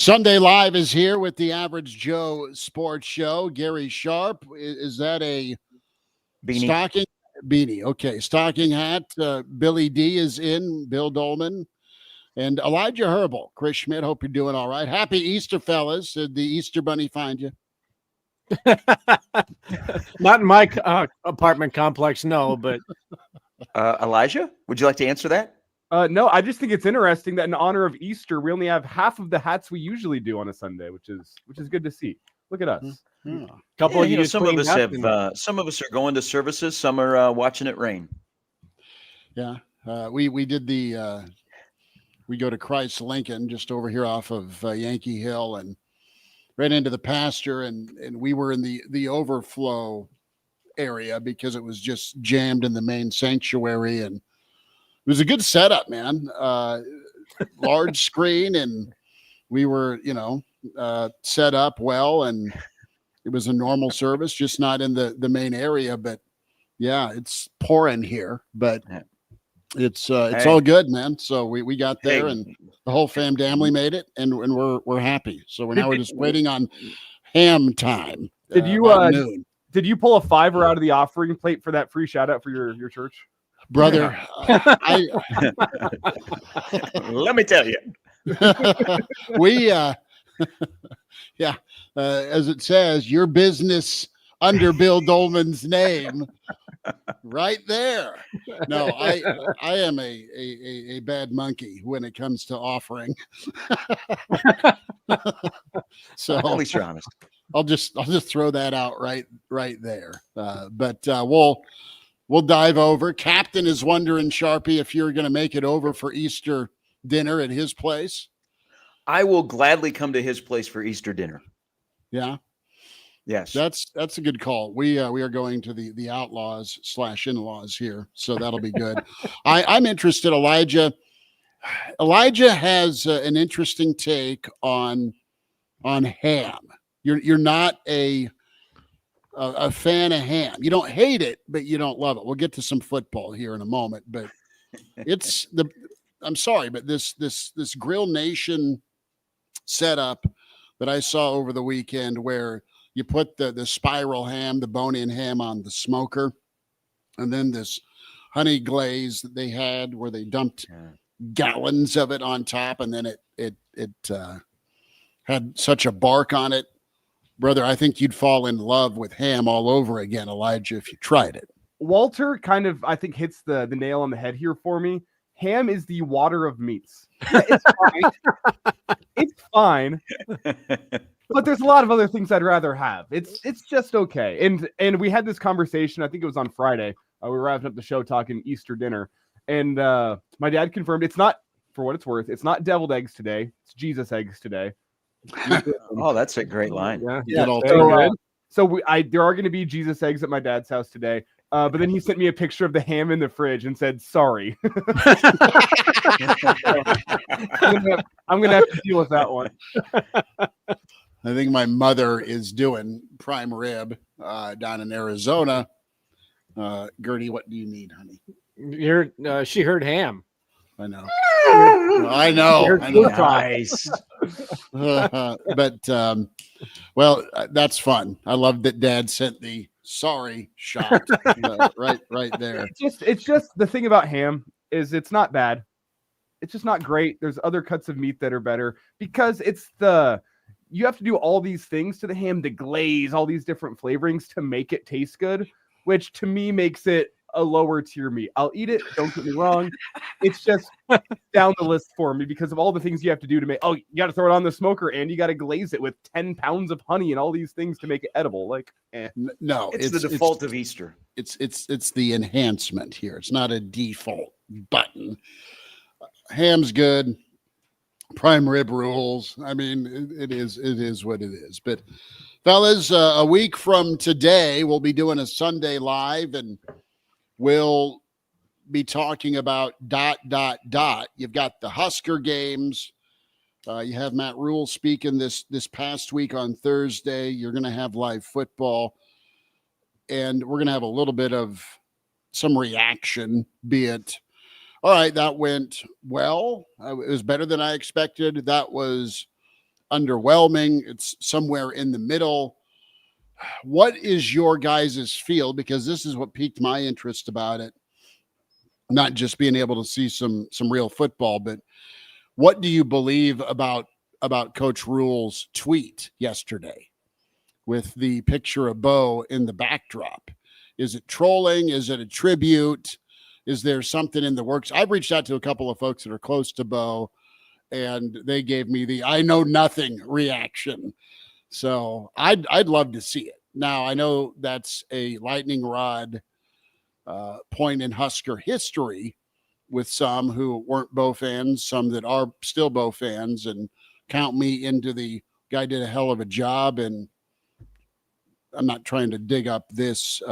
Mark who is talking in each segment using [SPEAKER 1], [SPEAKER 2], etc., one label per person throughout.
[SPEAKER 1] Sunday Live is here with the Average Joe Sports Show. Gary Sharp, is that a
[SPEAKER 2] beanie?
[SPEAKER 1] Stocking beanie? Okay, stocking hat. Billy D is in. Bill Doleman and Elijah Herbel. Chris Schmidt. Hope you're doing all right. Happy Easter, fellas. Did the Easter Bunny find you?
[SPEAKER 3] Not in my apartment complex, no. But
[SPEAKER 2] Elijah, would you like to answer that?
[SPEAKER 4] No, I just think it's interesting that in honor of Easter, we only have half of the hats we usually do on a Sunday, which is good to see. Look at us.
[SPEAKER 1] Yeah.
[SPEAKER 3] Couple of you
[SPEAKER 2] some of us have. Some of us are going to services. Some are watching it rain.
[SPEAKER 1] Yeah, we did the. We go to Christ Lincoln just over here off of Yankee Hill and right into the pasture, and we were in the overflow area because it was just jammed in the main sanctuary, and it was a good setup, man. Large screen, and we were, set up well, and it was a normal service, just not in the main area. But yeah, it's pouring here, but it's all good, man. So we got there, and the whole family made it, and we're happy. So we're just waiting on ham time.
[SPEAKER 4] Did you pull a $5 out of the offering plate for that free shout out for your church?
[SPEAKER 1] Brother,
[SPEAKER 2] let me tell you,
[SPEAKER 1] we, as it says, your business under Bill Doleman's name, right there. No, I am a bad monkey when it comes to offering. So
[SPEAKER 2] at least you're honest.
[SPEAKER 1] I'll just throw that out right there. But we'll dive over. Captain is wondering, Sharpie, if you're going to make it over for Easter dinner at his place.
[SPEAKER 2] I will gladly come to his place for Easter dinner.
[SPEAKER 1] Yeah.
[SPEAKER 2] Yes.
[SPEAKER 1] That's a good call. We are going to the Outlaws / in-laws here, so that'll be good. I'm interested, Elijah. Elijah has an interesting take on ham. You're not a fan of ham. You don't hate it, but you don't love it. We'll get to some football here in a moment, but I'm sorry, but this Grill Nation setup that I saw over the weekend, where you put the spiral ham, the bone-in ham, on the smoker, and then this honey glaze that they had where they dumped gallons of it on top, and then it had such a bark on it. Brother, I think you'd fall in love with ham all over again, Elijah, if you tried it.
[SPEAKER 4] Walter kind of, I think, hits the nail on the head here for me. Ham is the water of meats. Yeah, it's fine. It's fine. But there's a lot of other things I'd rather have. It's just okay. And we had this conversation, I think it was on Friday. We were wrapping up the show talking Easter dinner. And my dad confirmed it's not, for what it's worth, it's not deviled eggs today. It's Jesus eggs today.
[SPEAKER 2] Oh, that's a great line.
[SPEAKER 4] Yeah. So there are going to be Jesus eggs at my dad's house today. But then he sent me a picture of the ham in the fridge and said, sorry. I'm going to have to deal with that one.
[SPEAKER 1] I think my mother is doing prime rib down in Arizona. Gertie, what do you need, honey?
[SPEAKER 3] She heard ham.
[SPEAKER 1] I know. I know.
[SPEAKER 2] Nice.
[SPEAKER 1] But well, that's fun. I love that Dad sent the sorry shot right there.
[SPEAKER 4] It's just the thing about ham is it's not bad. It's just not great. There's other cuts of meat that are better because you have to do all these things to the ham, the glaze, all these different flavorings to make it taste good, which to me makes it a lower tier meat. I'll eat it. Don't get me wrong. It's just down the list for me because of all the things you have to do to make. Oh, you got to throw it on the smoker and you got to glaze it with 10 pounds of honey and all these things to make it edible. Like,
[SPEAKER 1] no,
[SPEAKER 2] it's the default of Easter.
[SPEAKER 1] It's the enhancement here. It's not a default button. Ham's good. Prime rib rules. I mean, it is what it is. But fellas, a week from today, we'll be doing a Sunday Live, and we'll be talking about ... You've got the Husker games. You have Matt Rhule speaking this past week on Thursday. You're going to have live football, and we're going to have a little bit of some reaction, be it, all right, that went well. It was better than I expected. That was underwhelming. It's somewhere in the middle. What is your guys' feel? Because this is what piqued my interest about it. Not just being able to see some real football, but what do you believe about Coach Rhule's tweet yesterday with the picture of Bo in the backdrop? Is it trolling? Is it a tribute? Is there something in the works? I've reached out to a couple of folks that are close to Bo, and they gave me the "I know nothing" reaction. So I'd love to see it. Now I know that's a lightning rod point in Husker history, with some who weren't Bo fans, some that are still Bo fans, and count me into the guy did a hell of a job. And I'm not trying to dig up this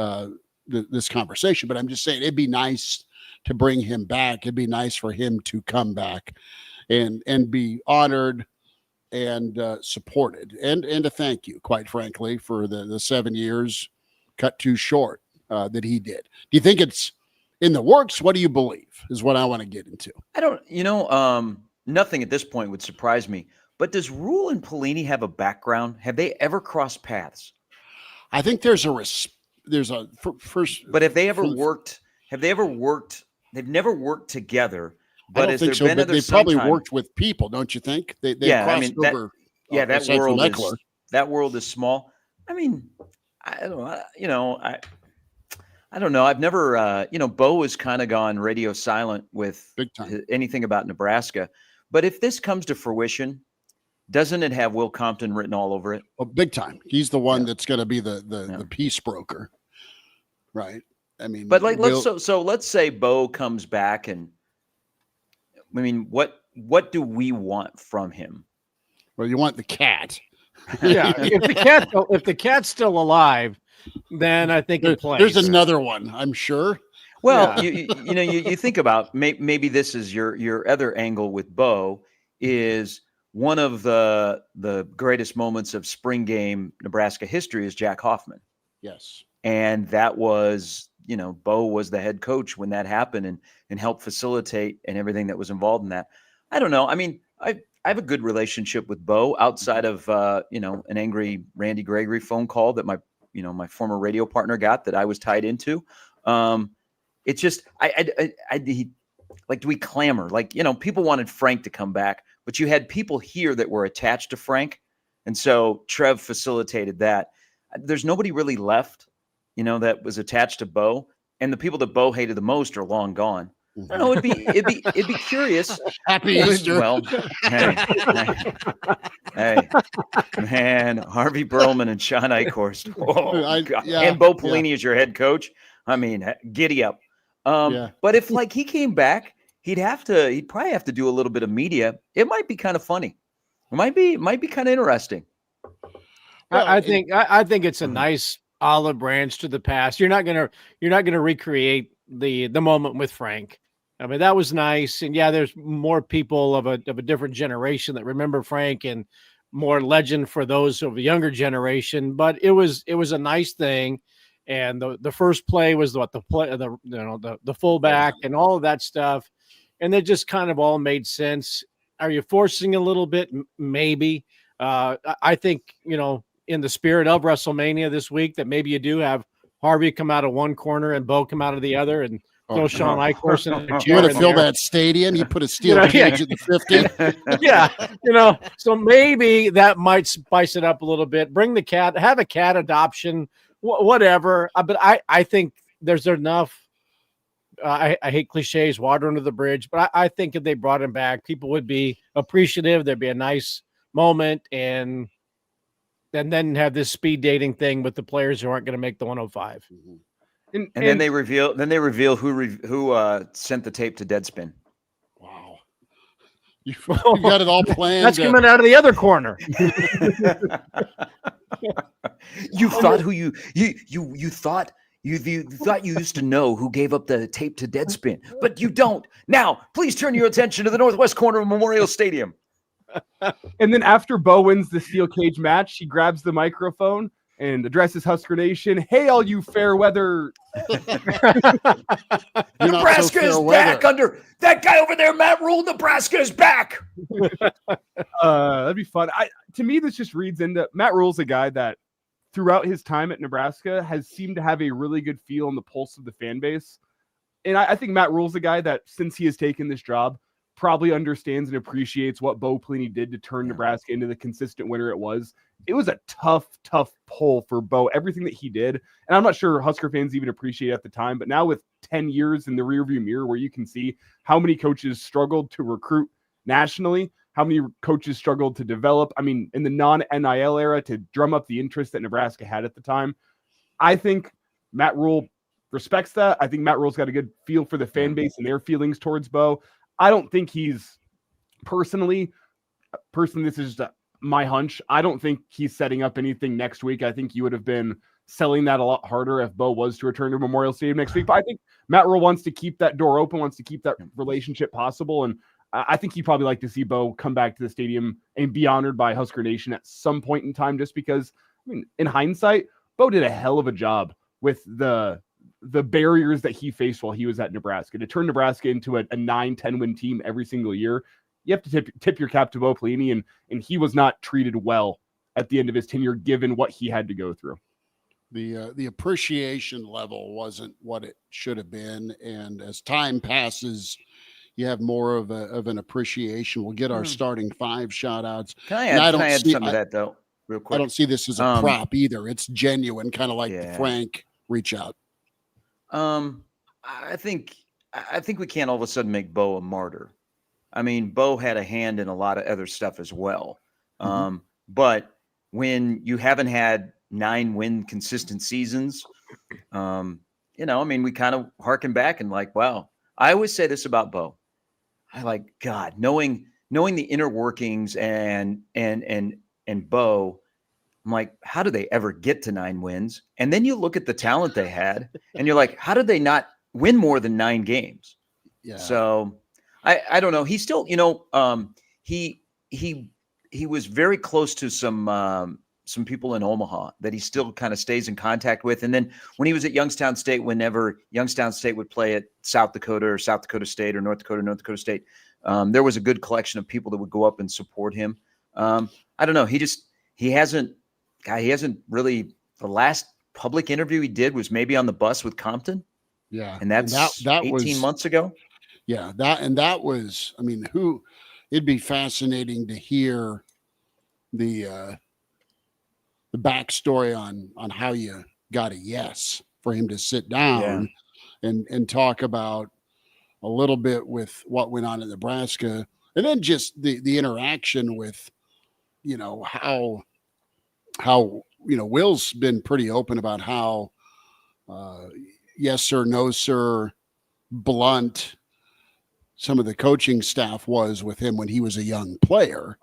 [SPEAKER 1] this conversation, but I'm just saying it'd be nice to bring him back. It'd be nice for him to come back and be honored and supported, and to thank you, quite frankly, for the 7 years cut too short that he did. Do you think it's in the works? What do you believe is what I want to get into?
[SPEAKER 2] I don't, nothing at this point would surprise me. But does Rhule and Pelini have a background? Have they ever crossed paths?
[SPEAKER 1] I think there's a first.
[SPEAKER 2] But have they ever worked? Have they ever worked? They've never worked together. But
[SPEAKER 1] I don't
[SPEAKER 2] has
[SPEAKER 1] think
[SPEAKER 2] there
[SPEAKER 1] so.
[SPEAKER 2] been
[SPEAKER 1] But
[SPEAKER 2] other
[SPEAKER 1] they probably
[SPEAKER 2] sometime-
[SPEAKER 1] worked with people, don't you think? They
[SPEAKER 2] Yeah, I
[SPEAKER 1] crossed
[SPEAKER 2] mean,
[SPEAKER 1] over.
[SPEAKER 2] that
[SPEAKER 1] aside from
[SPEAKER 2] world
[SPEAKER 1] Eckler.
[SPEAKER 2] is that world is small. I mean, I don't know. I don't know. I've never, Bo has kind of gone radio silent with
[SPEAKER 1] Big time.
[SPEAKER 2] anything about Nebraska. But if this comes to fruition, doesn't it have Will Compton written all over it?
[SPEAKER 1] Oh, big time. He's the one
[SPEAKER 2] Yeah.
[SPEAKER 1] that's going to be the
[SPEAKER 2] Yeah.
[SPEAKER 1] peace broker, right? I mean,
[SPEAKER 2] But like,
[SPEAKER 1] Will-
[SPEAKER 2] let's say Bo comes back, and I mean, what do we want from him?
[SPEAKER 1] well, you want the cat.
[SPEAKER 3] Yeah, if the cat's still alive, then I think it plays.
[SPEAKER 1] There's another one, I'm sure.
[SPEAKER 2] Well,
[SPEAKER 3] Yeah.
[SPEAKER 2] you think about maybe this is your other angle with Bo is one of the greatest moments of spring game Nebraska history is Jack Hoffman.
[SPEAKER 1] Yes.
[SPEAKER 2] And that was, Bo was the head coach when that happened and helped facilitate and everything that was involved in that. I don't know. I mean, I have a good relationship with Bo outside of, an angry Randy Gregory phone call that my former radio partner got that I was tied into. It's just, do we clamor? Like, people wanted Frank to come back, but you had people here that were attached to Frank. And so Trev facilitated that. There's nobody really left, that was attached to Bo, and the people that Bo hated the most are long gone. I don't know. It'd be curious.
[SPEAKER 1] Happy Easter.
[SPEAKER 2] Well, hey, man, Harvey Perlman and Sean Eichhorst. Oh, God.
[SPEAKER 1] Yeah,
[SPEAKER 2] And Bo Pelini is your head coach. I mean, giddy up. But if he came back, he'd probably have to do a little bit of media. It might be kind of funny. It might be kind of interesting.
[SPEAKER 1] Well,
[SPEAKER 3] I think it's a nice olive branch to the past. You're not gonna recreate the moment with Frank. I mean, that was nice, and yeah, there's more people of a different generation that remember Frank, and more legend for those of a younger generation. But it was a nice thing, and the first play was the fullback and all of that stuff, and it just kind of all made sense. Are you forcing a little bit? Maybe. I think in the spirit of WrestleMania this week, that maybe you do have Harvey come out of one corner and Bo come out of the other, and throw Sean Eichhorst in the
[SPEAKER 1] You
[SPEAKER 3] chair.
[SPEAKER 1] want to fill that stadium? You put a steel cage at the 50.
[SPEAKER 3] Yeah, so maybe that might spice it up a little bit. Bring the cat, have a cat adoption, whatever. But I think there's enough. I hate cliches, water under the bridge, but I think if they brought him back, people would be appreciative. There'd be a nice moment, and then have this speed dating thing with the players who aren't going to make the 105.
[SPEAKER 2] And then they reveal who sent the tape to Deadspin.
[SPEAKER 1] Wow. You got it all planned.
[SPEAKER 3] That's coming out of the other corner.
[SPEAKER 2] You thought you thought you used to know who gave up the tape to Deadspin, but you don't. Now, please turn your attention to the northwest corner of Memorial Stadium.
[SPEAKER 4] And then after Bo wins the steel cage match, she grabs the microphone and addresses Husker Nation. Hey, all you fair weather.
[SPEAKER 2] Nebraska is back under that guy over there, Matt Rhule. Nebraska is back.
[SPEAKER 4] That'd be fun. To me, this just reads into Matt Rhule's a guy that throughout his time at Nebraska has seemed to have a really good feel on the pulse of the fan base. And I think Matt Rhule's a guy that, since he has taken this job, probably understands and appreciates what Bo Pelini did to turn Nebraska into the consistent winner it was. It was a tough pull for Bo, everything that he did. And I'm not sure Husker fans even appreciate it at the time, but now with 10 years in the rearview mirror where you can see how many coaches struggled to recruit nationally, how many coaches struggled to develop, I mean, in the non-NIL era, to drum up the interest that Nebraska had at the time. I think Matt Rhule respects that. I think Matt Rhule's got a good feel for the fan base and their feelings towards Bo. I don't think he's personally, this is just my hunch. I don't think he's setting up anything next week. I think you would have been selling that a lot harder if Bo was to return to Memorial Stadium next week. But I think Matt Rhule wants to keep that door open, wants to keep that relationship possible. And I think he'd probably like to see Bo come back to the stadium and be honored by Husker Nation at some point in time, just because, I mean, in hindsight, Bo did a hell of a job with the barriers that he faced while he was at Nebraska. To turn Nebraska into a 9-10 win team every single year, you have to tip your cap to Bo Pelini, and he was not treated well at the end of his tenure, given what he had to go through.
[SPEAKER 1] The appreciation level wasn't what it should have been, and as time passes, you have more of an appreciation. We'll get our starting five shout outs.
[SPEAKER 2] Can I add some of that, though, real quick?
[SPEAKER 1] I don't see this as a prop either. It's genuine, kind of like the Frank reach out.
[SPEAKER 2] I think we can't all of a sudden make Bo a martyr. I mean, Bo had a hand in a lot of other stuff as well. But when you haven't had 9-win consistent seasons, I mean, we kind of harken back and like, wow. I always say this about Bo. I like, God, knowing the inner workings and Bo, I'm like, how do they ever get to 9 wins? And then you look at the talent they had, and you're like, how did they not win more than 9 games?
[SPEAKER 1] Yeah.
[SPEAKER 2] So I don't know. He still, he was very close to some people in Omaha that he still kind of stays in contact with. And then when he was at Youngstown State, whenever Youngstown State would play at South Dakota State or North Dakota State, there was a good collection of people that would go up and support him. I don't know. He hasn't really, the last public interview he did was maybe on the bus with Compton.
[SPEAKER 1] Yeah.
[SPEAKER 2] And that 18 months ago.
[SPEAKER 1] Yeah. That was, I mean, it'd be fascinating to hear the backstory on how you got a yes for him to sit down and talk about a little bit with what went on in Nebraska, and then just the interaction with, how Will's been pretty open about how yes sir, no sir, blunt some of the coaching staff was with him when he was a young player,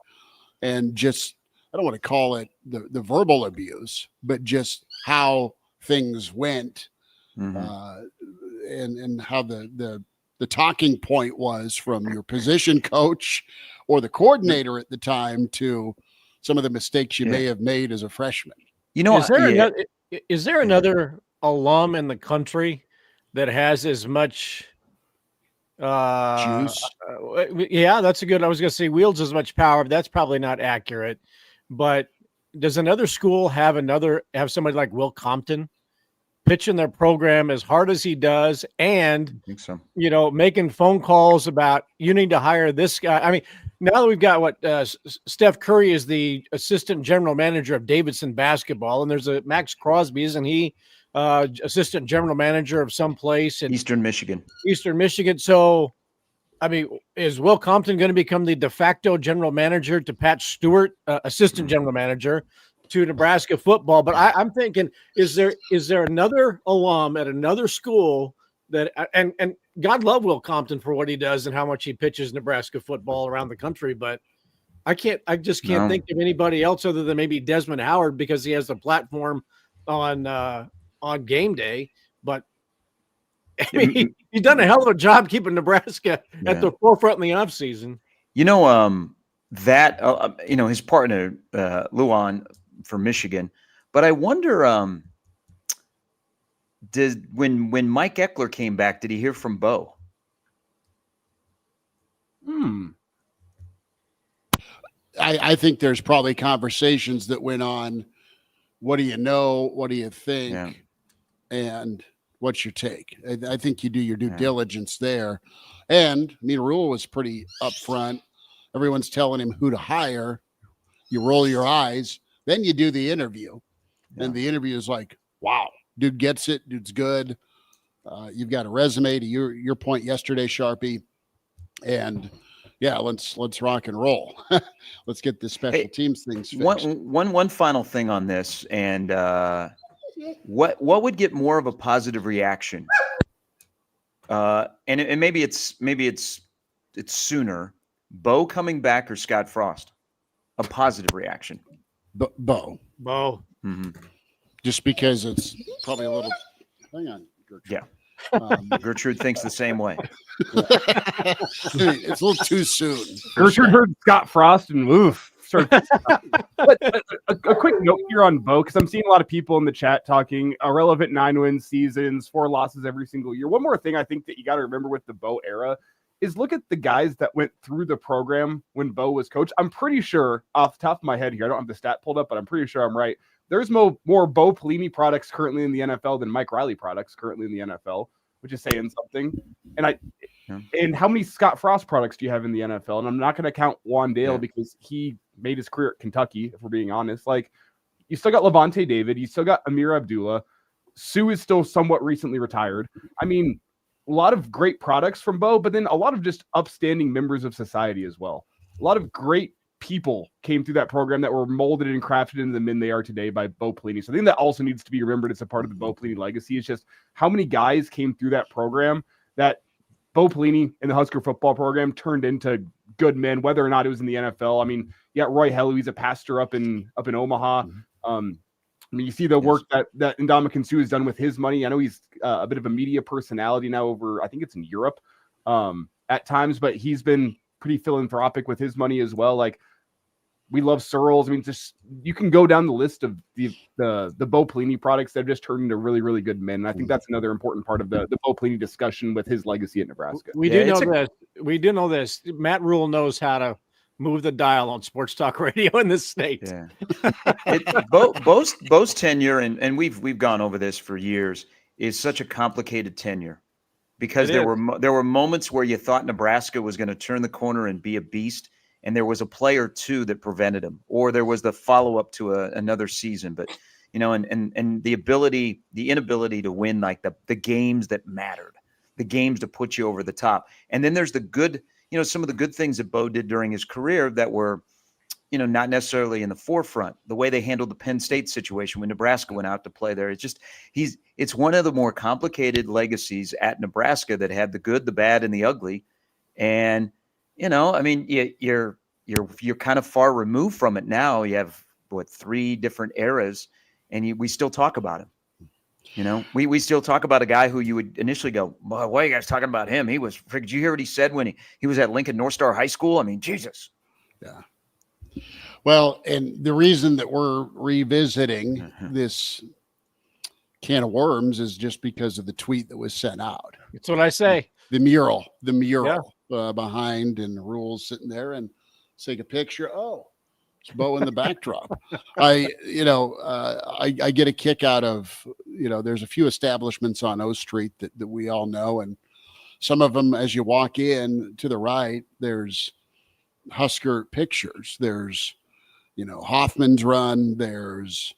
[SPEAKER 1] and just, I don't want to call it the verbal abuse, but just how things went, and how the talking point was from your position coach or the coordinator at the time to some of the mistakes you may have made as a freshman.
[SPEAKER 3] Is there another alum in the country that has as much
[SPEAKER 1] juice?
[SPEAKER 3] That's a good. I was going to say wields as much power, but that's probably not accurate. But does another school have somebody like Will Compton pitching their program as hard as he does, and
[SPEAKER 2] I think so.
[SPEAKER 3] Making phone calls about, you need to hire this guy? I mean, now that we've got Steph Curry is the assistant general manager of Davidson basketball, and there's a Max Crosby, isn't he? Assistant general manager of some place in
[SPEAKER 2] Eastern Michigan.
[SPEAKER 3] So, I mean, is Will Compton going to become the de facto general manager to Pat Stewart, assistant general manager to Nebraska football? But I'm thinking, is there another alum at another school that, and God love Will Compton for what he does and how much he pitches Nebraska football around the country, but I just can't think of anybody else other than maybe Desmond Howard, because he has the platform on game day. But I mean, he's done a hell of a job keeping Nebraska at the forefront in the offseason.
[SPEAKER 2] His partner, Luan, for Michigan, But I wonder, when Mike Eckler came back, did he hear from Bo?
[SPEAKER 1] I think there's probably conversations that went on. What do you know? What do you think?
[SPEAKER 2] Yeah.
[SPEAKER 1] And what's your take? I think you do your due diligence there. And I mean, Rhule was pretty upfront. Everyone's telling him who to hire. You roll your eyes. Then you do the interview.
[SPEAKER 2] Yeah.
[SPEAKER 1] And the interview is like, wow, dude gets it. Dude's good. You've got a resume to your point yesterday, Sharpie. And yeah, let's rock and roll. Let's get this special teams things fixed.
[SPEAKER 2] One final thing on this, and what would get more of a positive reaction? And maybe it's sooner. Bo coming back or Scott Frost? A positive reaction.
[SPEAKER 1] Bo.
[SPEAKER 2] Mm-hmm.
[SPEAKER 1] Just because it's probably a little. Hang on, Gertrude.
[SPEAKER 2] Yeah. Gertrude thinks the same way.
[SPEAKER 1] It's a little too soon.
[SPEAKER 4] Gertrude heard Scott Frost and oof. But a quick note here on Bo, because I'm seeing a lot of people in the chat talking irrelevant 9-win seasons, 4 losses every single year. One more thing I think that you got to remember with the Bo era is look at the guys that went through the program when Bo was coach. I'm pretty sure, off the top of my head here, I don't have the stat pulled up, but I'm pretty sure I'm right. There's more Bo Pelini products currently in the NFL than Mike Riley products currently in the NFL, which is saying something. And how many Scott Frost products do you have in the NFL? And I'm not going to count Juan Dale because he made his career at Kentucky, if we're being honest. Like, you still got Levante David. You still got Amir Abdullah. Sue is still somewhat recently retired. I mean, a lot of great products from Bo, but then a lot of just upstanding members of society as well. A lot of great people came through that program that were molded and crafted into the men they are today by Bo Pelini. So I think that also needs to be remembered as a part of the Bo Pelini legacy. It's just how many guys came through that program that Bo Pelini and the Husker football program turned into good men, whether or not it was in the NFL. I mean, you got Roy Hello, he's a pastor up in Omaha. I mean, you see the work that Ndamukong Suh has done with his money. I know he's a bit of a media personality now over, I think it's in Europe at times, but he's been pretty philanthropic with his money as well. Like, we love Searles. I mean, just you can go down the list of the Bo Pelini products that have just turned into really, really good men. And I think that's another important part of the Bo Pelini discussion with his legacy at Nebraska.
[SPEAKER 3] We do know this. Matt Rhule knows how to move the dial on sports talk radio in this state.
[SPEAKER 2] Yeah. Bo's tenure, and we've gone over this for years, is such a complicated tenure because there were moments where you thought Nebraska was going to turn the corner and be a beast, and there was a play or two that prevented him, or there was the follow-up to another season. But and the inability to win like the games that mattered, the games to put you over the top. And then there's the good, some of the good things that Bo did during his career that were, not necessarily in the forefront. The way they handled the Penn State situation when Nebraska went out to play there. It's just it's one of the more complicated legacies at Nebraska that had the good, the bad, and the ugly. And I mean, you're kind of far removed from it now. You have 3 different eras, and we still talk about him. We still talk about a guy who you would initially go, "Boy, why are you guys talking about him? Did you hear what he said when he was at Lincoln North Star High School? I mean, Jesus."
[SPEAKER 1] Yeah. Well, and the reason that we're revisiting this can of worms is just because of the tweet that was sent out.
[SPEAKER 3] That's what I say.
[SPEAKER 1] The mural behind, and Rhule sitting there and take a picture. Oh, it's Bo in the backdrop. I get a kick out of, there's a few establishments on O Street that we all know. And some of them, as you walk in to the right, there's Husker pictures. There's, Hoffman's Run. There's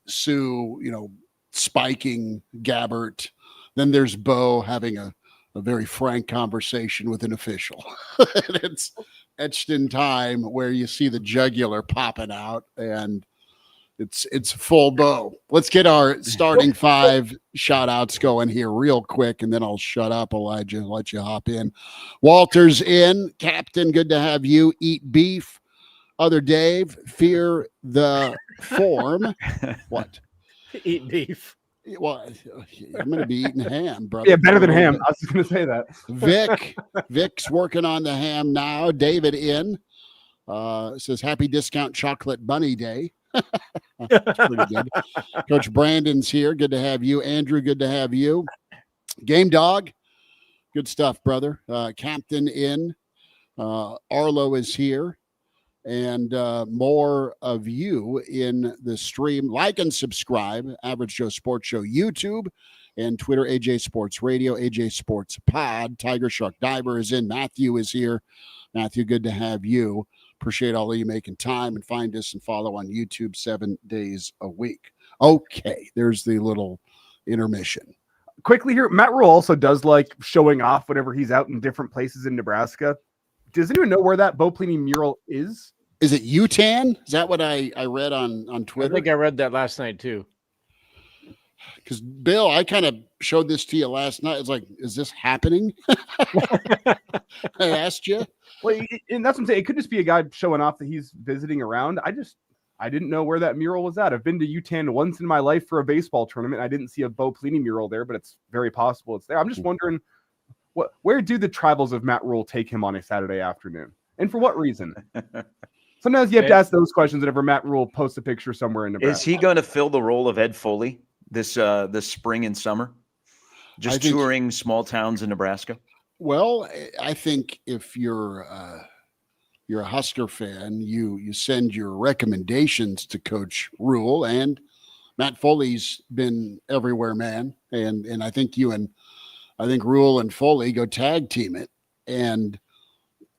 [SPEAKER 1] Sue, spiking Gabbert. Then there's Bo having a very frank conversation with an official. And it's etched in time where you see the jugular popping out, and it's full Bo. Let's get our starting 5 shout outs going here real quick, and then I'll shut up, Elijah, and let you hop in. Walter's in. Captain, good to have you. Eat beef. Other Dave, fear the form. What?
[SPEAKER 3] Eat beef.
[SPEAKER 1] Well, I'm going to be eating ham, brother.
[SPEAKER 4] Yeah, better than ham. I was just going to say that. Vic's working on the ham now. David in says, happy discount chocolate bunny day.
[SPEAKER 1] That's pretty good. Coach Brandon's here. Good to have you. Andrew, good to have you. Game Dog, good stuff, brother. Captain in. Arlo is here. And more of you in the stream. Like and subscribe. Average Joe Sports Show YouTube and Twitter, AJ Sports Radio, AJ Sports Pod. Tiger Shark Diver is in. Matthew is here. Matthew, good to have you. Appreciate all of you making time, and find us and follow on YouTube 7 days a week. Okay, there's the little intermission.
[SPEAKER 4] Quickly here, Matt Rhule also does like showing off whenever he's out in different places in Nebraska. Does anyone know where that Bo Pelini mural is?
[SPEAKER 1] Is it Utan? Is that what I read on
[SPEAKER 3] I
[SPEAKER 1] Twitter?
[SPEAKER 3] think I read that last night too.
[SPEAKER 1] Because Bill, I kind of showed this to you last night. It's like, is this happening? I asked you.
[SPEAKER 4] Well, and that's what I'm saying. It could just be a guy showing off that he's visiting around. I didn't know where that mural was at. I've been to UTAN once in my life for a baseball tournament. I didn't see a Bo Pelini mural there, but it's very possible it's there. I'm just wondering, where do the travels of Matt Rhule take him on a Saturday afternoon, and for what reason? Sometimes you have to ask those questions whenever Matt Rhule posts a picture somewhere in Nebraska.
[SPEAKER 2] Is he going to fill the role of Ed Foley this spring and summer? Just touring small towns in Nebraska?
[SPEAKER 1] Well, I think if you're a Husker fan, you send your recommendations to Coach Rhule, and Matt Foley's been everywhere, man. And I think Rhule and Foley go tag team it, and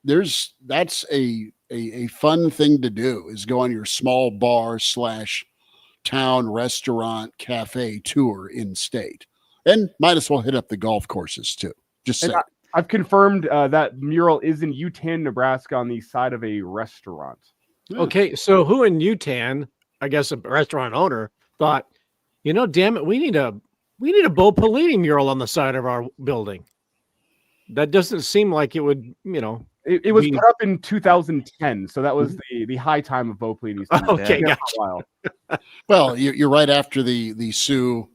[SPEAKER 1] that's a fun thing to do, is go on your small bar / town restaurant cafe tour in state, and might as well hit up the golf courses too. Just say.
[SPEAKER 4] I've confirmed that mural is in Utan, Nebraska, on the side of a restaurant.
[SPEAKER 1] Yeah.
[SPEAKER 3] Okay, so who in Utan, I guess a restaurant owner, thought, damn it, we need a Bo Pelini mural on the side of our building. That doesn't seem like it would,
[SPEAKER 4] It was put up in 2010, so that was the high time of Bo Pelini's team.
[SPEAKER 3] Okay,
[SPEAKER 4] Yeah,
[SPEAKER 3] gotcha.
[SPEAKER 4] for a while.
[SPEAKER 1] Well, you're right after the Sioux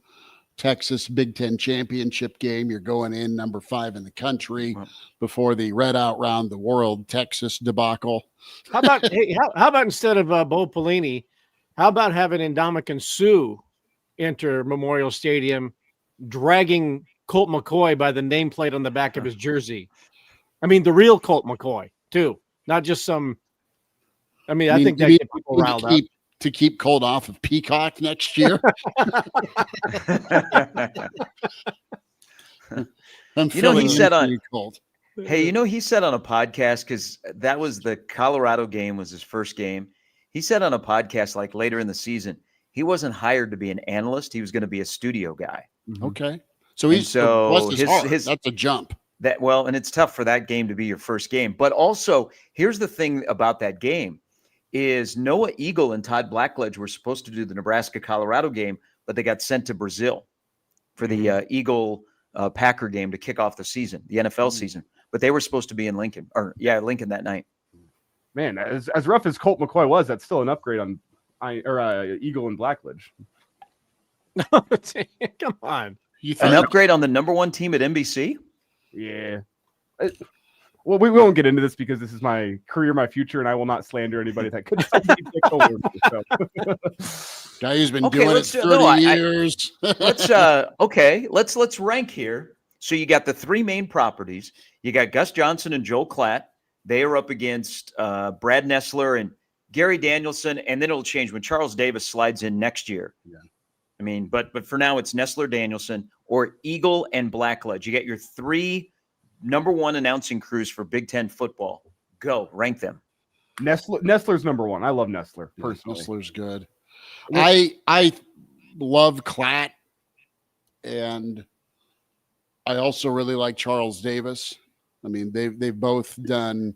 [SPEAKER 1] Texas Big Ten championship game. You're going in number 5 in the country before the Red Out Round the World Texas debacle.
[SPEAKER 3] How about how about instead of Bo Pelini, how about having Ndamukong Suh enter Memorial Stadium, dragging Colt McCoy by the nameplate on the back of his jersey? I mean, the real Colt McCoy too, not just some. I think that gets people riled up.
[SPEAKER 1] To keep Colt off of Peacock next year.
[SPEAKER 2] He said on
[SPEAKER 1] Colt.
[SPEAKER 2] Hey, he said on a podcast, because that was the Colorado game, was his first game. He said on a podcast, like later in the season, he wasn't hired to be an analyst. He was going to be a studio guy.
[SPEAKER 1] Okay. So that's a jump.
[SPEAKER 2] And it's tough for that game to be your first game. But also, here's the thing about that game is Noah Eagle and Todd Blackledge were supposed to do the Nebraska-Colorado game, but they got sent to Brazil for the Eagle Packer game to kick off the season, the NFL season. But they were supposed to be in Lincoln Lincoln that night.
[SPEAKER 4] Man, as rough as Colt McCoy was, that's still an upgrade on Eagle and Blackledge.
[SPEAKER 3] Come on.
[SPEAKER 2] An upgrade on the number 1 team at NBC?
[SPEAKER 4] Yeah. Well, we won't get into this because this is my career, my future, and I will not slander anybody that could take over me. So.
[SPEAKER 1] Guy who's been doing it 30 years.
[SPEAKER 2] Let's rank here. So you got the 3 main properties. You got Gus Johnson and Joel Klatt. They are up against Brad Nessler and Gary Danielson, and then it'll change when Charles Davis slides in next year. Yeah. But for now it's Nessler, Danielson, or Eagle and Blackledge. You get your 3 number 1 announcing crews for Big Ten football. Go rank them.
[SPEAKER 4] Nestler's number 1. I love Nessler personally.
[SPEAKER 1] Nestler's good. I love Klatt, and I also really like Charles Davis. They've both done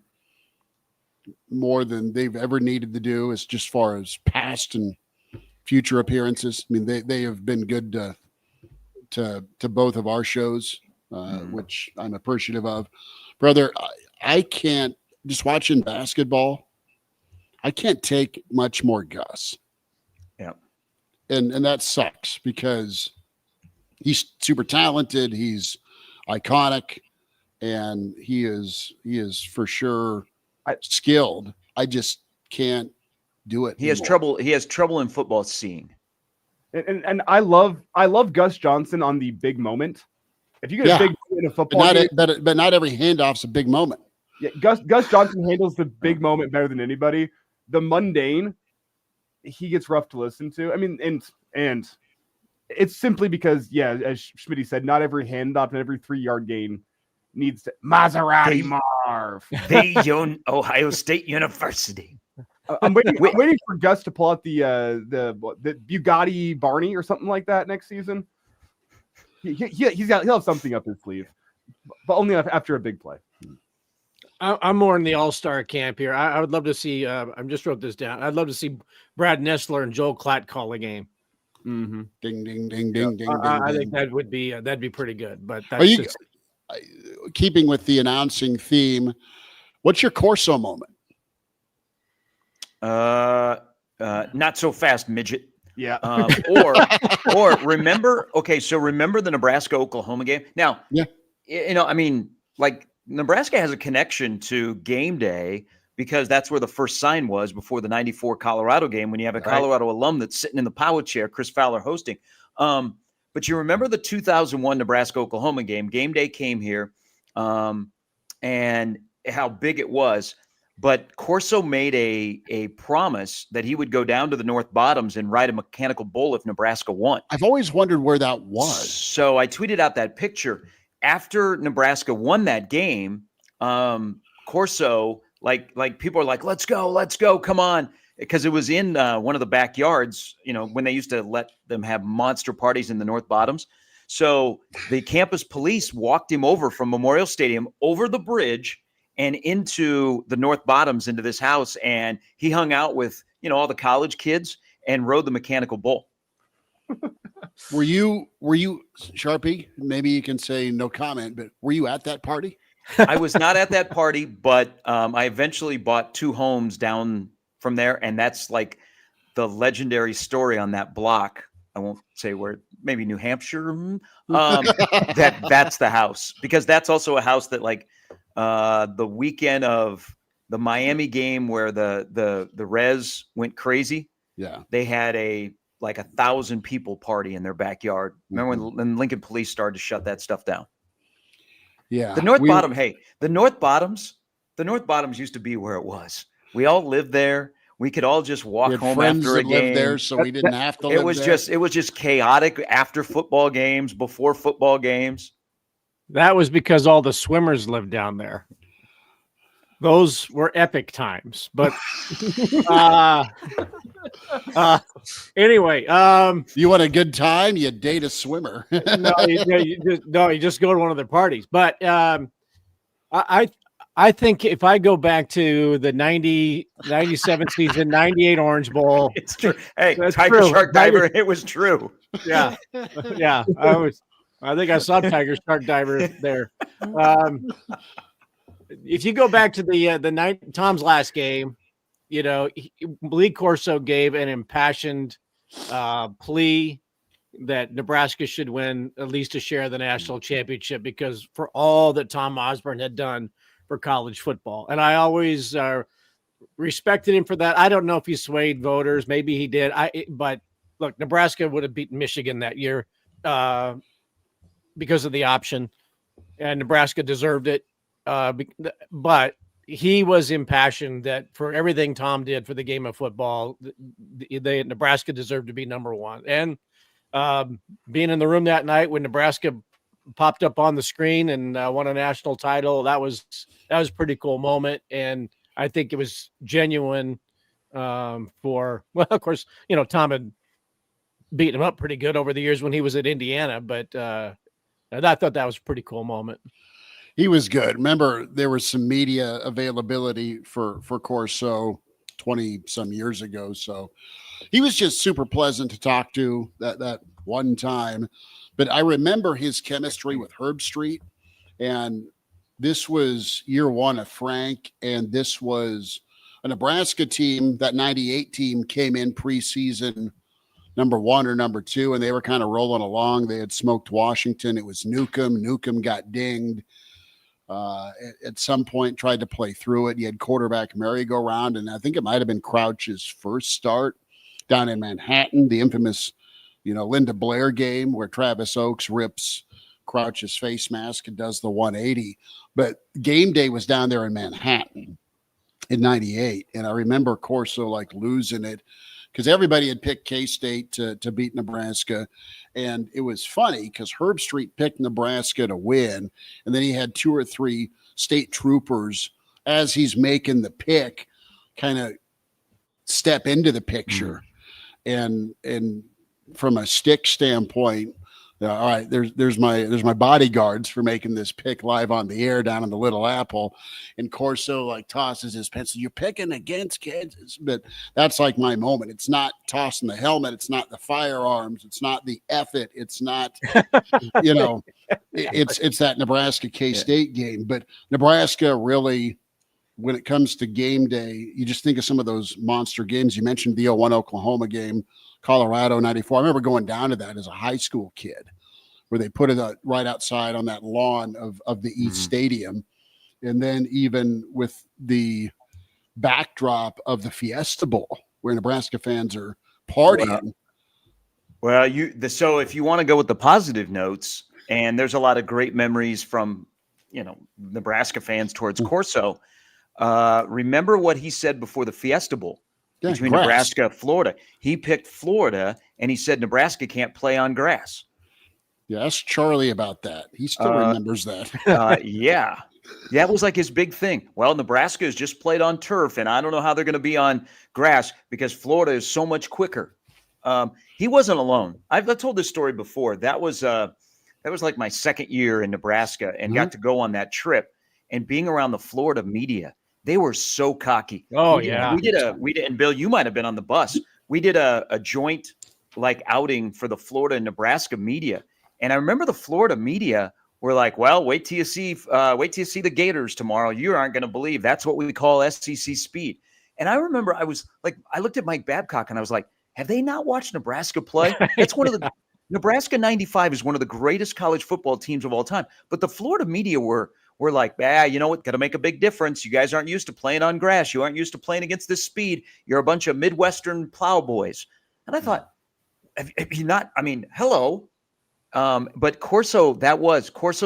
[SPEAKER 1] more than they've ever needed to do as just far as past and future appearances. They have been good to both of our shows. Which I'm appreciative of. Brother, I can't, just watching basketball, I can't take much more Gus.
[SPEAKER 2] Yeah.
[SPEAKER 1] And that sucks because he's super talented, he's iconic, and he is for sure skilled. I just can't do it.
[SPEAKER 2] He has trouble. He has trouble in football seeing.
[SPEAKER 4] And I love Gus Johnson on the big moment. If you get a big moment in a football game,
[SPEAKER 1] but not every handoff's a big moment.
[SPEAKER 4] Yeah, Gus Johnson handles the big moment better than anybody. The mundane, he gets rough to listen to. I mean, and it's simply because, yeah, as Schmidt said, not every handoff and every 3-yard gain needs to Maserati Marv.
[SPEAKER 2] They own Ohio State University.
[SPEAKER 4] I'm waiting for Gus to pull out the Bugatti Barney or something like that next season. He'll have something up his sleeve, but only after a big play.
[SPEAKER 3] I'm more in the all-star camp here. I would love to see. I just wrote this down. I'd love to see Brad Nessler and Joel Klatt call a game.
[SPEAKER 1] Mm-hmm. Ding ding ding ding ding.
[SPEAKER 3] I think that would be that'd be pretty good. But that's
[SPEAKER 1] keeping with the announcing theme. What's your Corso moment?
[SPEAKER 2] Not so fast, midget.
[SPEAKER 4] Yeah.
[SPEAKER 2] Or remember. Okay, so remember the Nebraska-Oklahoma game. Now,
[SPEAKER 1] yeah,
[SPEAKER 2] I mean, like Nebraska has a connection to game day because that's where the first sign was before the '94 Colorado game. When you have a Colorado alum that's sitting in the power chair, Chris Fowler hosting. But you remember the 2001 Nebraska-Oklahoma game. Game day came here, and how big it was. But Corso made a promise that he would go down to the North Bottoms and ride a mechanical bull if Nebraska won.
[SPEAKER 1] I've always wondered where that was.
[SPEAKER 2] So I tweeted out that picture. After Nebraska won that game, Corso, like people are like, let's go, come on. Because it was in one of the backyards, when they used to let them have monster parties in the North Bottoms. So the campus police walked him over from Memorial Stadium over the bridge and into the North Bottoms, into this house. And he hung out with, all the college kids and rode the mechanical bull.
[SPEAKER 1] Were you Sharpie? Maybe you can say no comment, but were you at that party?
[SPEAKER 2] I was not at that party, but I eventually bought 2 homes down from there. And that's like the legendary story on that block. I won't say where, maybe New Hampshire. That's the house, because that's also a house that the weekend of the Miami game where the Rez went crazy.
[SPEAKER 1] Yeah.
[SPEAKER 2] They had a 1,000 people party in their backyard. Remember when Lincoln police started to shut that stuff down?
[SPEAKER 1] Yeah.
[SPEAKER 2] The North Bottoms used to be where it was. We all lived there. We could all just walk home after a game.
[SPEAKER 1] Lived there, so we didn't have to live there.
[SPEAKER 2] It was just chaotic after football games, before football games.
[SPEAKER 3] That was because all the swimmers lived down there. Those were epic times. But anyway,
[SPEAKER 1] you want a good time? You date a swimmer.
[SPEAKER 3] you just go to one of their parties. But I think if I go back to the 97 season, 98 Orange Bowl.
[SPEAKER 2] It's true. Hey, Tiger Shark Diver, it was true.
[SPEAKER 3] Yeah. Yeah. I think I saw Tiger Shark Diver there. If you go back to the night, Tom's last game, Lee Corso gave an impassioned plea that Nebraska should win at least a share of the national championship because for all that Tom Osborne had done for college football. And I always respected him for that. I don't know if he swayed voters. Maybe he did. But look, Nebraska would have beaten Michigan that year because of the option, and Nebraska deserved it. But he was impassioned that for everything Tom did for the game of football, Nebraska deserved to be number one. And being in the room that night when Nebraska popped up on the screen and won a national title, that was a pretty cool moment. And I think it was genuine of course, Tom had beaten him up pretty good over the years when he was at Indiana, but I thought that was a pretty cool moment.
[SPEAKER 1] He was good. Remember, there was some media availability for Corso 20 some years ago. So he was just super pleasant to talk to that one time. But I remember his chemistry with Herb Street. And this was year one of Frank. And this was a Nebraska team. That 98 team came in preseason number 1 or number 2, and they were kind of rolling along. They had smoked Washington. It was Newcomb. Newcomb got dinged. At some point tried to play through it. You had quarterback merry-go-round, and I think it might have been Crouch's first start down in Manhattan, the infamous, Linda Blair game where Travis Oakes rips Crouch's face mask and does the 180. But game day was down there in Manhattan in 98. And I remember Corso losing it because everybody had picked K-State to beat Nebraska. And it was funny because Herb Street picked Nebraska to win. And then he had 2 or 3 state troopers as he's making the pick kind of step into the picture. And from a stick standpoint, all right, there's my bodyguards for making this pick live on the air down in the Little Apple, and Corso tosses his pencil. You're picking against Kansas, but that's my moment. It's not tossing the helmet. It's not the firearms. It's not the effort. It's not, it's that Nebraska K-State game. But Nebraska really, when it comes to game day, you just think of some of those monster games. You mentioned the 01 Oklahoma game, Colorado 94. I remember going down to that as a high school kid where they put it right outside on that lawn of the East Stadium. And then even with the backdrop of the Fiesta Bowl where Nebraska fans are partying.
[SPEAKER 2] Well, so if you want to go with the positive notes, and there's a lot of great memories from, Nebraska fans towards Corso. Remember what he said before the Fiesta Bowl between Nebraska and Florida. He picked Florida, and he said Nebraska can't play on grass.
[SPEAKER 1] Yeah, ask Charlie about that. He still remembers that.
[SPEAKER 2] Yeah. That was his big thing. Well, Nebraska has just played on turf, and I don't know how they're going to be on grass because Florida is so much quicker. He wasn't alone. I've told this story before. That was my second year in Nebraska and got to go on that trip. And being around the Florida media, they were so cocky.
[SPEAKER 3] Oh,
[SPEAKER 2] we did, and Bill, you might have been on the bus. We did a joint outing for the Florida and Nebraska media. And I remember the Florida media were well, wait till you see the Gators tomorrow. You aren't going to believe that's what we call SEC speed. And I remember I looked at Mike Babcock and I was like, have they not watched Nebraska play? That's one of the Nebraska 95 is one of the greatest college football teams of all time. But the Florida media were like, you know what? Got to make a big difference. You guys aren't used to playing on grass. You aren't used to playing against this speed. You're a bunch of Midwestern plowboys. And I thought, have you not? I mean, hello. But Corso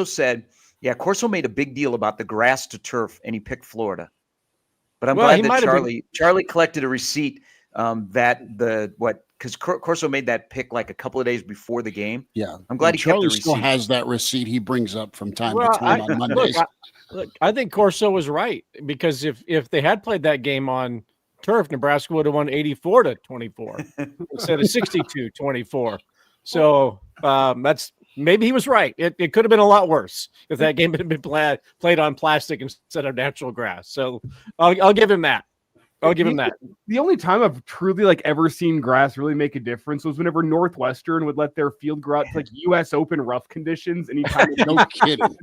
[SPEAKER 2] said, Corso made a big deal about the grass to turf, and he picked Florida. But I'm glad that Charlie collected a receipt because Corso made that pick a couple of days before the game.
[SPEAKER 1] Yeah,
[SPEAKER 2] I'm glad
[SPEAKER 1] Charlie
[SPEAKER 2] kept the receipt.
[SPEAKER 1] Still has that receipt he brings up from time to time on Mondays.
[SPEAKER 3] Look, I think Corso was right because if they had played that game on turf, Nebraska would have won 84-24 instead of 62-24. So maybe he was right. It could have been a lot worse if that game had been played on plastic instead of natural grass. So I'll give him that. I'll give him that.
[SPEAKER 4] The only time I've truly ever seen grass really make a difference was whenever Northwestern would let their field grow out to U.S. Open rough conditions. Anytime,
[SPEAKER 1] no kidding.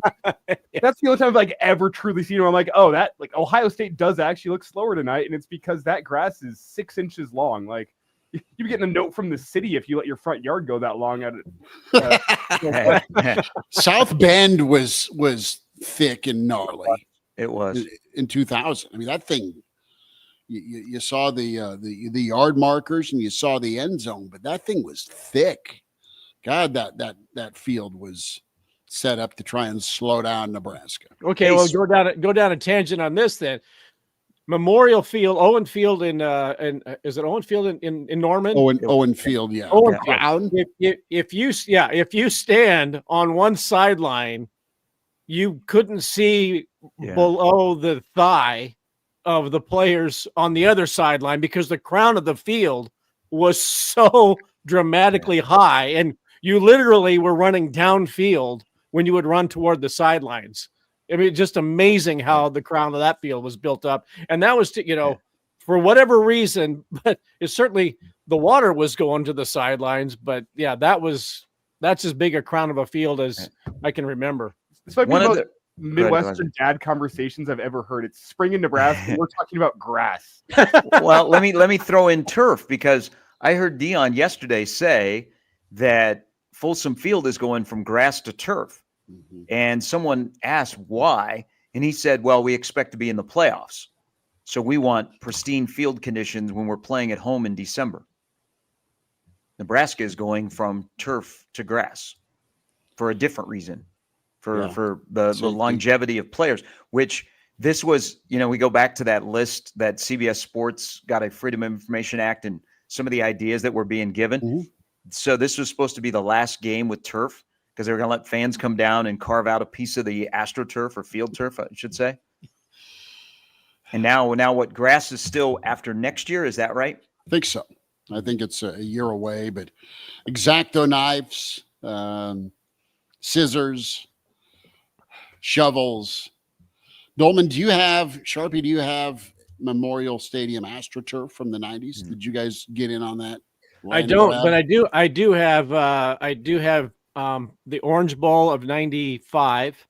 [SPEAKER 4] That's the only time I've ever truly seen it. I'm oh, that Ohio State does actually look slower tonight, and it's because that grass is 6 inches long. You're getting a note from the city if you let your front yard go that long at it.
[SPEAKER 1] South Bend was thick and gnarly.
[SPEAKER 2] It was
[SPEAKER 1] in 2000. I mean, that thing. You saw the yard markers and you saw the end zone, but that thing was thick. God, that field was set up to try and slow down Nebraska.
[SPEAKER 3] Okay, well, go down a tangent on this then. Memorial Field, Owen Field is it Owen Field in Norman?
[SPEAKER 1] Owen Field, yeah.
[SPEAKER 3] Owen Field. If you stand on one sideline, you couldn't see below the thigh of the players on the other sideline because the crown of the field was so dramatically high, and you literally were running downfield when you would run toward the sidelines. I mean, just amazing how the crown of that field was built up. And that was, for whatever reason, but it's certainly the water was going to the sidelines. But yeah, that's as big a crown of a field as I can remember.
[SPEAKER 4] This might be one of the Midwestern dad conversations I've ever heard. It's spring in Nebraska. And we're talking about grass.
[SPEAKER 2] Well, let me throw in turf because I heard Dion yesterday say that Folsom Field is going from grass to turf. Mm-hmm. And someone asked why. And he said, well, we expect to be in the playoffs. So we want pristine field conditions when we're playing at home in December. Nebraska is going from turf to grass for a different reason, for the longevity of players, which this was, we go back to that list that CBS Sports got a Freedom of Information Act and some of the ideas that were being given.
[SPEAKER 1] Mm-hmm.
[SPEAKER 2] So this was supposed to be the last game with turf because they were going to let fans come down and carve out a piece of the AstroTurf or field turf, I should say. And now what, grass is still after next year? Is that right?
[SPEAKER 1] I think so. I think it's a year away, but X-Acto knives, scissors, shovels. Doleman, do you have Memorial Stadium AstroTurf from the 90s?
[SPEAKER 2] Mm-hmm.
[SPEAKER 1] Did you guys get in on that?
[SPEAKER 3] I don't, but I do have the Orange Bowl of 95.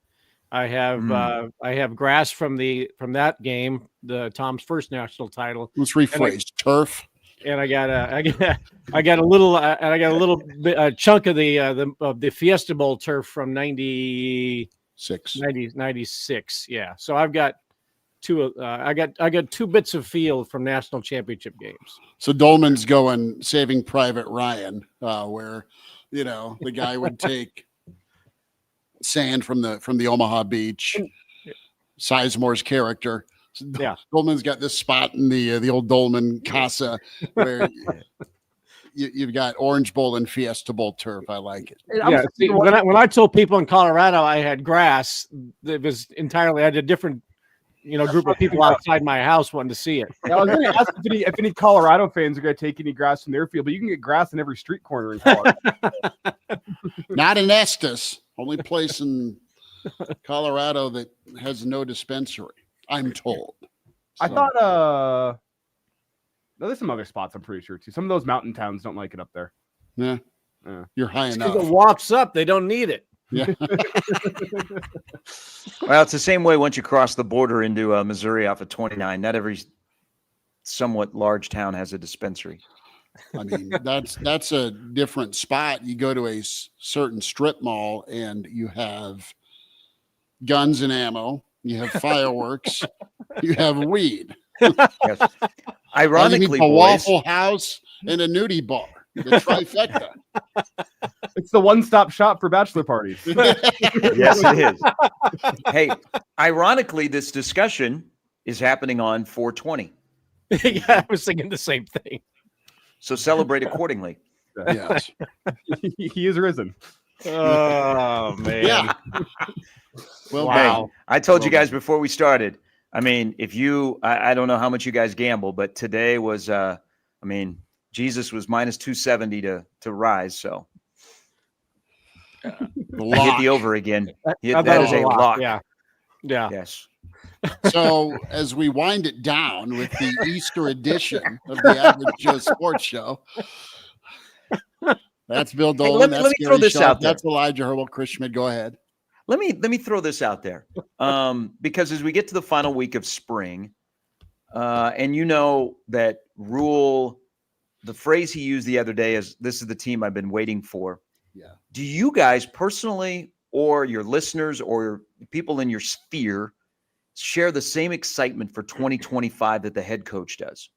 [SPEAKER 3] I have grass from that game, Tom's first national title.
[SPEAKER 1] Let's rephrase turf.
[SPEAKER 3] And I got a little chunk of the Fiesta Bowl turf from 96. Yeah. So I've got I got 2 bits of field from national championship games.
[SPEAKER 1] So Doleman's going Saving Private Ryan, where the guy would take sand from the Omaha beach, Sizemore's character. So
[SPEAKER 3] Yeah,
[SPEAKER 1] Doleman's got this spot in the old Doleman Casa where you've got Orange Bowl and Fiesta Bowl turf. I like it.
[SPEAKER 3] yeah. See, when I told people in Colorado I had grass, it was entirely I had a different group of people outside my house wanting to see it.
[SPEAKER 4] Yeah, I was going to ask if any Colorado fans are going to take any grass from their field, but you can get grass in every street corner in Colorado.
[SPEAKER 1] Not in Estes, only place in Colorado that has no dispensary, I'm told.
[SPEAKER 4] I thought there's some other spots I'm pretty sure too. Some of those mountain towns don't like it up there.
[SPEAKER 1] Yeah. You're high enough.
[SPEAKER 3] Because it walks up, they don't need it.
[SPEAKER 1] Yeah.
[SPEAKER 2] Well, it's the same way once you cross the border into Missouri off of 29. Not every somewhat large town has a dispensary.
[SPEAKER 1] I mean, that's a different spot. You go to a certain strip mall and you have guns and ammo, you have fireworks, you have weed.
[SPEAKER 2] Yes. Ironically,
[SPEAKER 1] a Waffle House and a nudie bar. The trifecta.
[SPEAKER 4] It's the one-stop shop for bachelor parties.
[SPEAKER 2] Yes, it is. Hey, ironically, this discussion is happening on 420.
[SPEAKER 3] Yeah, I was thinking the same thing.
[SPEAKER 2] So celebrate accordingly.
[SPEAKER 1] Yes.
[SPEAKER 4] He is risen.
[SPEAKER 3] Oh man.
[SPEAKER 1] Yeah. Well,
[SPEAKER 2] Wow. I told you guys before we started. I mean, I don't know how much you guys gamble, but today was, Jesus was minus 270 to rise. So I hit the over again. That is a lock.
[SPEAKER 3] Yeah.
[SPEAKER 2] Yes.
[SPEAKER 1] So as we wind it down with the Easter edition of the Average Joe Sports Show, that's Bill Doleman.
[SPEAKER 2] Let me throw this out there.
[SPEAKER 1] That's Elijah Herbel. Chris Schmidt, go ahead.
[SPEAKER 2] Let me throw this out there, because as we get to the final week of spring, and that Rhule, the phrase he used the other day is, "This is the team I've been waiting for."
[SPEAKER 1] Yeah.
[SPEAKER 2] Do you guys personally, or your listeners, or people in your sphere, share the same excitement for 2025 that the head coach does?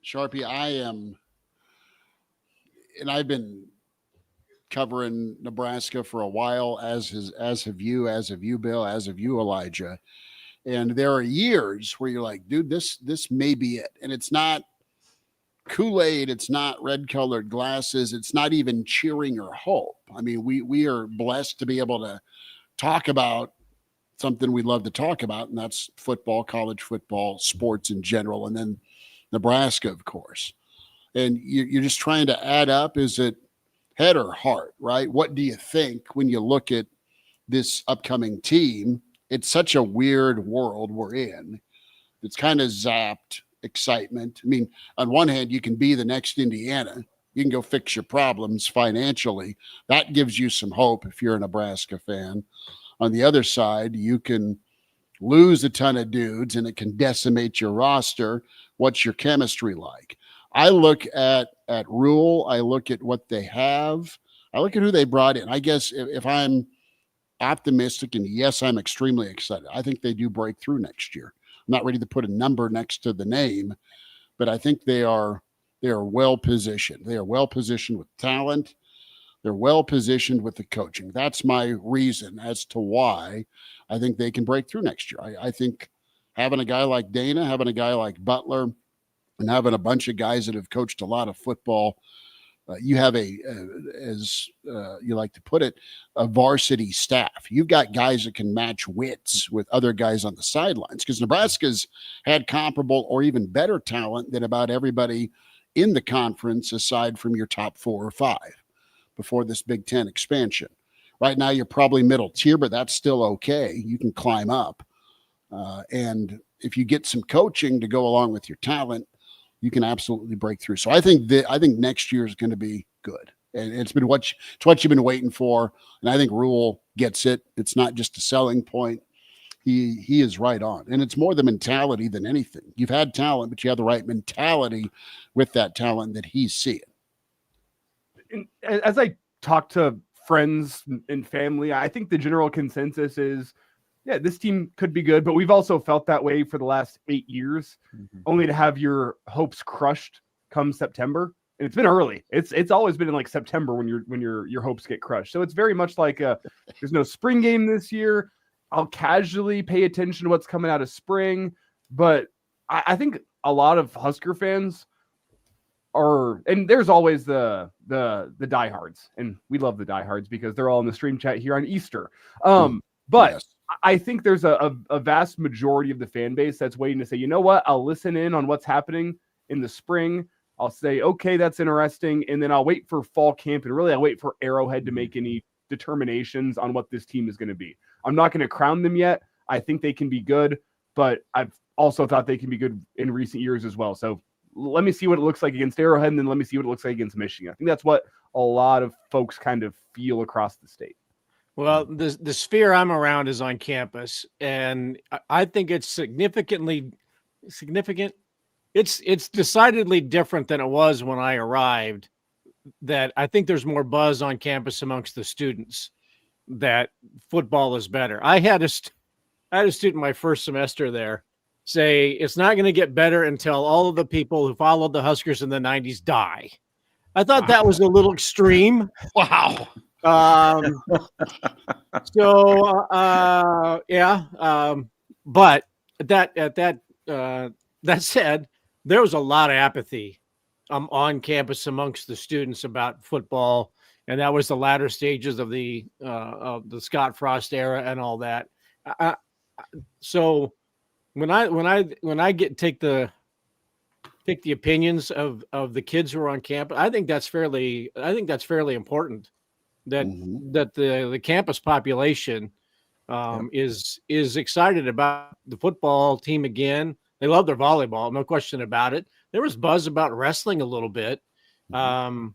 [SPEAKER 1] Sharpie, I am, and I've been covering Nebraska for a while, as have you, Bill, as have you, Elijah. And there are years where you're like, dude, this may be it. And it's not Kool-Aid, it's not red-colored glasses, it's not even cheering or hope. I mean, we are blessed to be able to talk about something we love to talk about, and that's football, college football, sports in general, and then Nebraska, of course. And you're just trying to add up, is it head or heart, right? What do you think when you look at this upcoming team? It's such a weird world we're in. It's kind of zapped excitement. I mean, on one hand, you can be the next Indiana. You can go fix your problems financially. That gives you some hope if you're a Nebraska fan. On the other side, you can lose a ton of dudes and it can decimate your roster. What's your chemistry like? I look at Rhule. I look at what they have. I look at who they brought in. I guess if I'm optimistic, and yes, I'm extremely excited. I think they do break through next year. I'm not ready to put a number next to the name, but I think they are well positioned. They are well positioned with talent. They're well positioned with the coaching. That's my reason as to why I think they can break through next year. I think having a guy like Dana, having a guy like Butler, and having a bunch of guys that have coached a lot of football, you have as you like to put it, a varsity staff. You've got guys that can match wits with other guys on the sidelines, because Nebraska's had comparable or even better talent than about everybody in the conference aside from your top 4 or 5 before this Big Ten expansion. Right now, you're probably middle tier, but that's still okay. You can climb up. And if you get some coaching to go along with your talent, you can absolutely break through. So I think next year is going to be good. And it's what you've been waiting for. And I think Rhule gets it. It's not just a selling point. He is right on. And it's more the mentality than anything. You've had talent, but you have the right mentality with that talent that he's seeing.
[SPEAKER 4] And as I talk to friends and family, I think the general consensus is, yeah, this team could be good, but we've also felt that way for the last 8 years, only to have your hopes crushed come September. And it's been early. It's always been in like September when your hopes get crushed. So it's very much like there's no spring game this year. I'll casually pay attention to what's coming out of spring, but I think a lot of Husker fans are, and there's always the diehards, and we love the diehards because they're all in the stream chat here on Easter. But yes. I think there's a vast majority of the fan base that's waiting to say, you know what, I'll listen in on what's happening in the spring. I'll say, okay, that's interesting. And then I'll wait for fall camp. And really, I'll wait for Arrowhead to make any determinations on what this team is going to be. I'm not going to crown them yet. I think they can be good, but I've also thought they can be good in recent years as well. So let me see what it looks like against Arrowhead, and then let me see what it looks like against Michigan. I think that's what a lot of folks kind of feel across the state.
[SPEAKER 3] Well, the sphere I'm around is on campus, and I think it's significant. It's decidedly different than it was when I arrived. That I think there's more buzz on campus amongst the students that football is better. I had a student my first semester there say it's not going to get better until all of the people who followed the Huskers in the 90s die. I thought that was a little extreme.
[SPEAKER 1] Wow.
[SPEAKER 3] But that said, there was a lot of apathy on campus amongst the students about football, and that was the latter stages of the Scott Frost era and all that. So when I take the opinions of the kids who are on campus, I think that's fairly important. That the campus population is excited about the football team again. They love their volleyball, no question about it. There was buzz about wrestling a little bit, So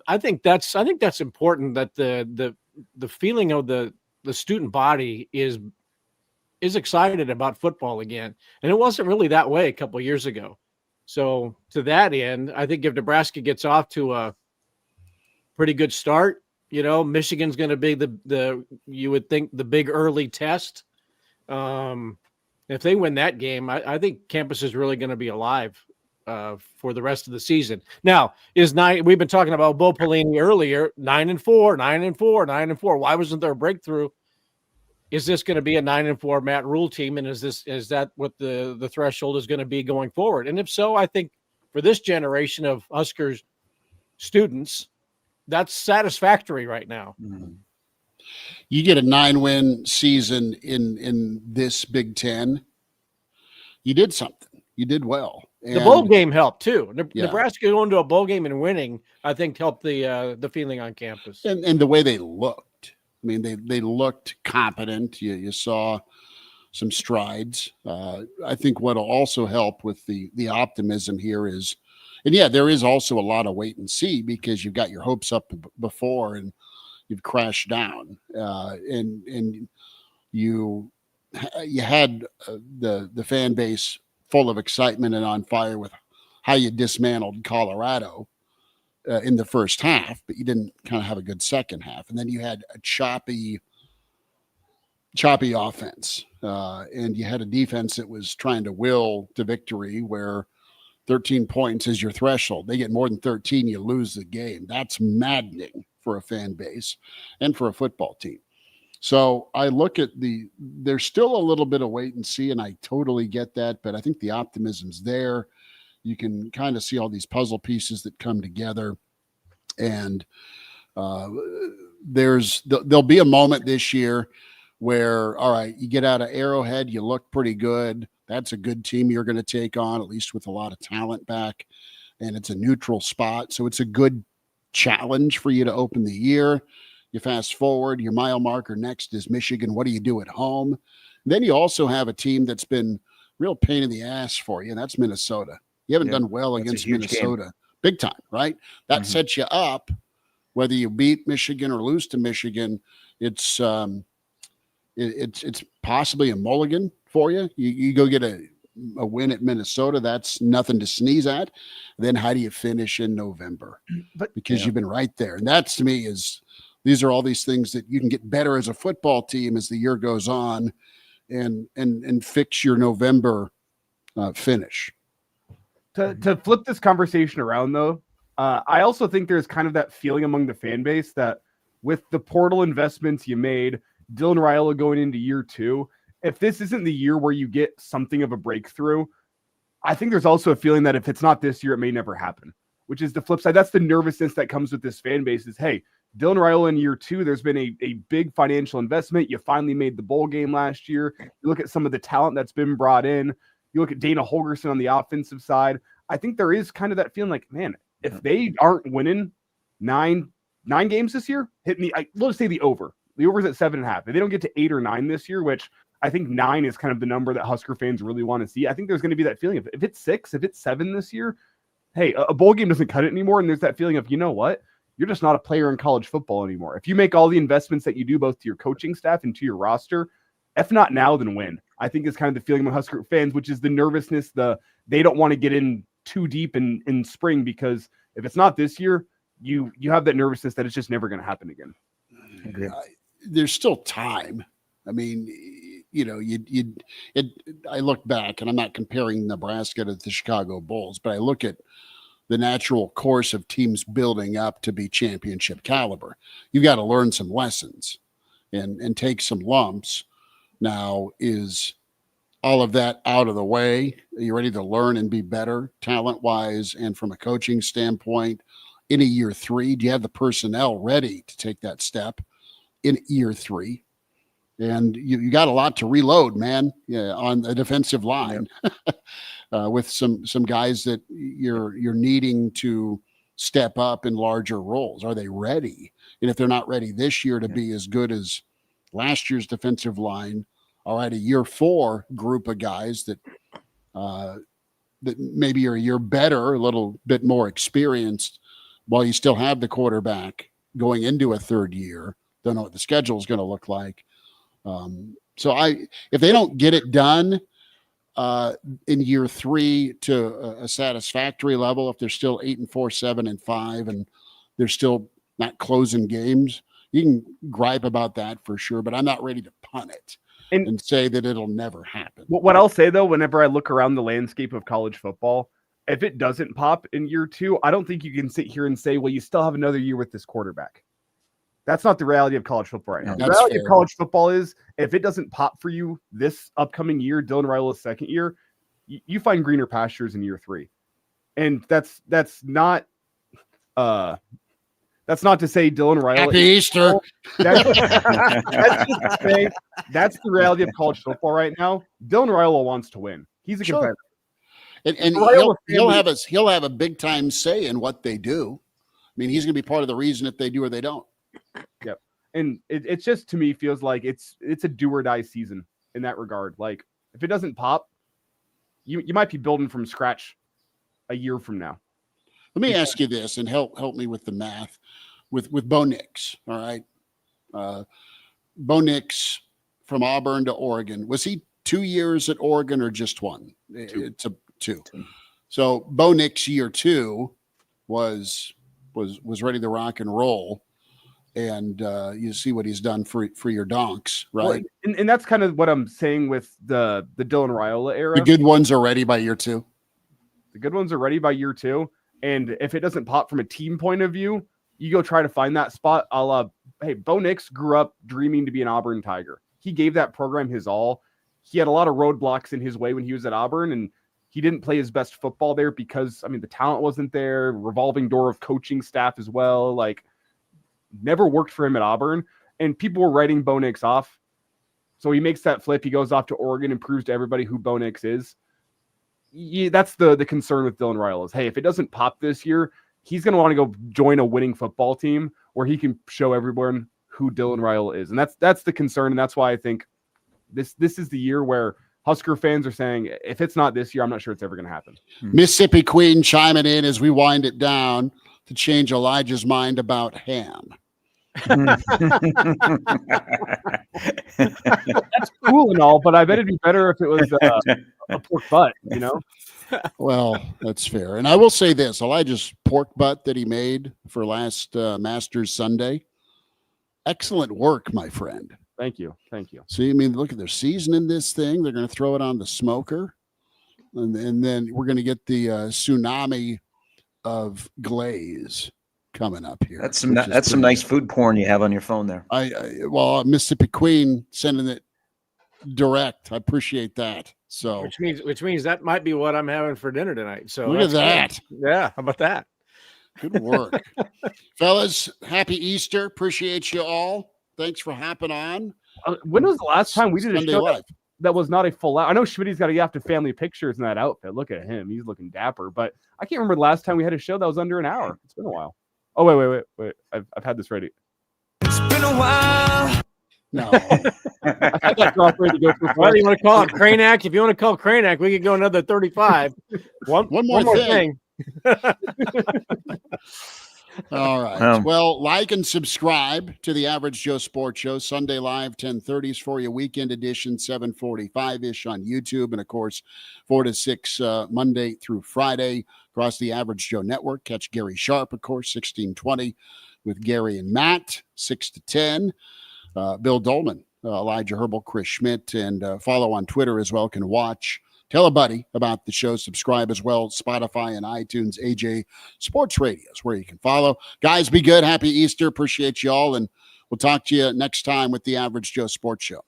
[SPEAKER 3] I think that's important, that the feeling of the student body is excited about football again, and it wasn't really that way a couple of years ago. So to that end, I think if Nebraska gets off to a pretty good start, Michigan's going to be you would think the big early test. If they win that game, I think campus is really going to be alive for the rest of the season. Now, we've been talking about Bo Pelini earlier, 9-4, 9-4, 9-4. Why wasn't there a breakthrough? Is this going to be a 9-4 Matt Rhule team? And is that what the threshold is going to be going forward? And if so, I think for this generation of Huskers students, that's satisfactory right now.
[SPEAKER 1] Mm-hmm. You get a 9-win season in this Big Ten, you did something. You did well. And
[SPEAKER 3] the bowl game helped too. Nebraska going to a bowl game and winning, I think, helped the feeling on campus.
[SPEAKER 1] And the way they looked. I mean, they looked competent. You saw some strides. I think what will also help with the optimism here is, and there is also a lot of wait and see, because you've got your hopes up before and you've crashed down, and you had the fan base full of excitement and on fire with how you dismantled Colorado. in the first half, but you didn't kind of have a good second half. And then you had a choppy offense. And you had a defense that was trying to will to victory where 13 points is your threshold. They get more than 13, you lose the game. That's maddening for a fan base and for a football team. So I look at there's still a little bit of wait and see, and I totally get that, but I think the optimism's there. You can kind of see all these puzzle pieces that come together. And there'll be a moment this year where, all right, you get out of Arrowhead, you look pretty good. That's a good team you're going to take on, at least with a lot of talent back. And it's a neutral spot. So it's a good challenge for you to open the year. You fast forward, your mile marker next is Michigan. What do you do at home? And then you also have a team that's been real pain in the ass for you, and that's Minnesota. You haven't done well against Minnesota. Game. Big time, right? That sets you up, whether you beat Michigan or lose to Michigan. It's possibly a mulligan for you. You go get a win at Minnesota. That's nothing to sneeze at. Then how do you finish in November? Because you've been right there. And that's, to me, these are all these things that you can get better as a football team as the year goes on and fix your November finish.
[SPEAKER 4] To flip this conversation around, though, I also think there's kind of that feeling among the fan base that with the portal investments you made, Dylan Raiola going into year 2, if this isn't the year where you get something of a breakthrough, I think there's also a feeling that if it's not this year, it may never happen, which is the flip side. That's the nervousness that comes with this fan base is, hey, Dylan Raiola in year 2, there's been a big financial investment. You finally made the bowl game last year. You look at some of the talent that's been brought in. You look at Dana Holgerson on the offensive side. I think there is kind of that feeling like, man, if they aren't winning nine games this year, we'll just say the over. The over's at 7.5. If they don't get to 8 or 9 this year, which I think 9 is kind of the number that Husker fans really want to see. I think there's going to be that feeling of if it's 6, if it's 7 this year, hey, a bowl game doesn't cut it anymore. And there's that feeling of, you know what? You're just not a player in college football anymore. If you make all the investments that you do both to your coaching staff and to your roster, if not now, then when? I think it's kind of the feeling of Husker fans, which is the nervousness, they don't want to get in too deep in spring because if it's not this year, you have that nervousness that it's just never going to happen again.
[SPEAKER 1] There's still time. I mean, I look back, and I'm not comparing Nebraska to the Chicago Bulls, but I look at the natural course of teams building up to be championship caliber. You've got to learn some lessons and take some lumps. Now, is all of that out of the way? Are you ready to learn and be better talent-wise and from a coaching standpoint in a year 3? Do you have the personnel ready to take that step in year 3? And you got a lot to reload, man, on the defensive line with some guys that you're needing to step up in larger roles. Are they ready? And if they're not ready this year to be as good as last year's defensive line, all right, a year 4 group of guys that maybe are a year better, a little bit more experienced, while you still have the quarterback going into a 3rd year. Don't know what the schedule is going to look like. So if they don't get it done in year 3 to a satisfactory level, if they're still 8-4, 7-5, and they're still not closing games, you can gripe about that for sure. But I'm not ready to punt it and say that it'll never happen.
[SPEAKER 4] What I'll say though, whenever I look around the landscape of college football, if it doesn't pop in year 2, I don't think you can sit here and say, well, you still have another year with this quarterback. That's not the reality of college football right now. The reality of college football is if it doesn't pop for you this upcoming year, Dylan Raiola's 2nd year, you find greener pastures in year 3. And that's not to say Dylan Raiola.
[SPEAKER 1] Happy Easter.
[SPEAKER 4] That's the reality of college football right now. Dylan Raiola wants to win. He's a competitor.
[SPEAKER 1] And he'll have a big time say in what they do. I mean, he's going to be part of the reason if they do or they don't.
[SPEAKER 4] Yep. And it's just, to me, feels like it's a do or die season in that regard. Like if it doesn't pop, you might be building from scratch a year from now.
[SPEAKER 1] Let me ask you this and help me with the math with Bo Nix. All right. Bo Nix from Auburn to Oregon. Was he 2 years at Oregon or just 1? 2. It's a 2. So Bo Nix year 2 was was ready to rock and roll. And you see what he's done for your donks, right?
[SPEAKER 4] Well, and that's kind of what I'm saying with the Dylan Raiola era.
[SPEAKER 1] The good ones are ready by year 2.
[SPEAKER 4] The good ones are ready by year 2. And if it doesn't pop from a team point of view, you go try to find that spot. Hey, Bo Nix grew up dreaming to be an Auburn Tiger. He gave that program his all. He had a lot of roadblocks in his way when he was at Auburn, and he didn't play his best football there because, the talent wasn't there, revolving door of coaching staff as well. Like, never worked for him at Auburn, and people were writing Bo Nix off. So he makes that flip. He goes off to Oregon and proves to everybody who Bo Nix is. Yeah, that's the concern with Dylan Raiola is, hey, if it doesn't pop this year, he's going to want to go join a winning football team where he can show everyone who Dylan Raiola is. And that's the concern. And that's why I think this is the year where Husker fans are saying, if it's not this year, I'm not sure it's ever going to happen.
[SPEAKER 1] Mississippi Queen chiming in as we wind it down to change Elijah's mind about ham.
[SPEAKER 4] That's cool and all, but I bet it'd be better if it was a pork butt,
[SPEAKER 1] Well, that's fair. And I will say this, Elijah's pork butt that he made for last Masters Sunday, excellent work, my friend.
[SPEAKER 4] Thank you.
[SPEAKER 1] See, look at their seasoning this thing. They're going to throw it on the smoker. And then we're going to get the tsunami of glaze coming up here.
[SPEAKER 2] That's some nice food porn you have on your phone there.
[SPEAKER 1] Mississippi Queen sending it direct. I appreciate that. So
[SPEAKER 3] which means that might be what I'm having for dinner tonight. So
[SPEAKER 1] look at that.
[SPEAKER 3] Good. Yeah, how about that?
[SPEAKER 1] Good work. Fellas, happy Easter. Appreciate you all. Thanks for hopping on.
[SPEAKER 4] When was the last time we did a
[SPEAKER 1] Sunday
[SPEAKER 4] show
[SPEAKER 1] Live.
[SPEAKER 4] that was not a full out? I know Schmidt's got to have to family pictures in that outfit. Look at him. He's looking dapper. But I can't remember the last time we had a show that was under an hour. It's been a while. Oh, wait. I've had this ready.
[SPEAKER 5] It's been a while.
[SPEAKER 1] No.
[SPEAKER 4] I had that drop ready to go for
[SPEAKER 3] What do you want to call it? Crane Act? If you want to call Crane Act, we could go another 35. One more thing.
[SPEAKER 1] All right. Well, like and subscribe to the Average Joe Sports Show. Sunday Live, 10:30s for you. Weekend edition, 7:45-ish on YouTube. And, of course, 4 to 6 Monday through Friday across the Average Joe Network. Catch Gary Sharp, of course, 1620 with Gary and Matt, 6 to 10. Bill Doleman, Elijah Herbel, Chris Schmidt, and follow on Twitter as well. Can watch. Tell a buddy about the show. Subscribe as well. Spotify and iTunes. AJ Sports Radio is where you can follow. Guys, be good. Happy Easter. Appreciate you all. And we'll talk to you next time with the Average Joe Sports Show.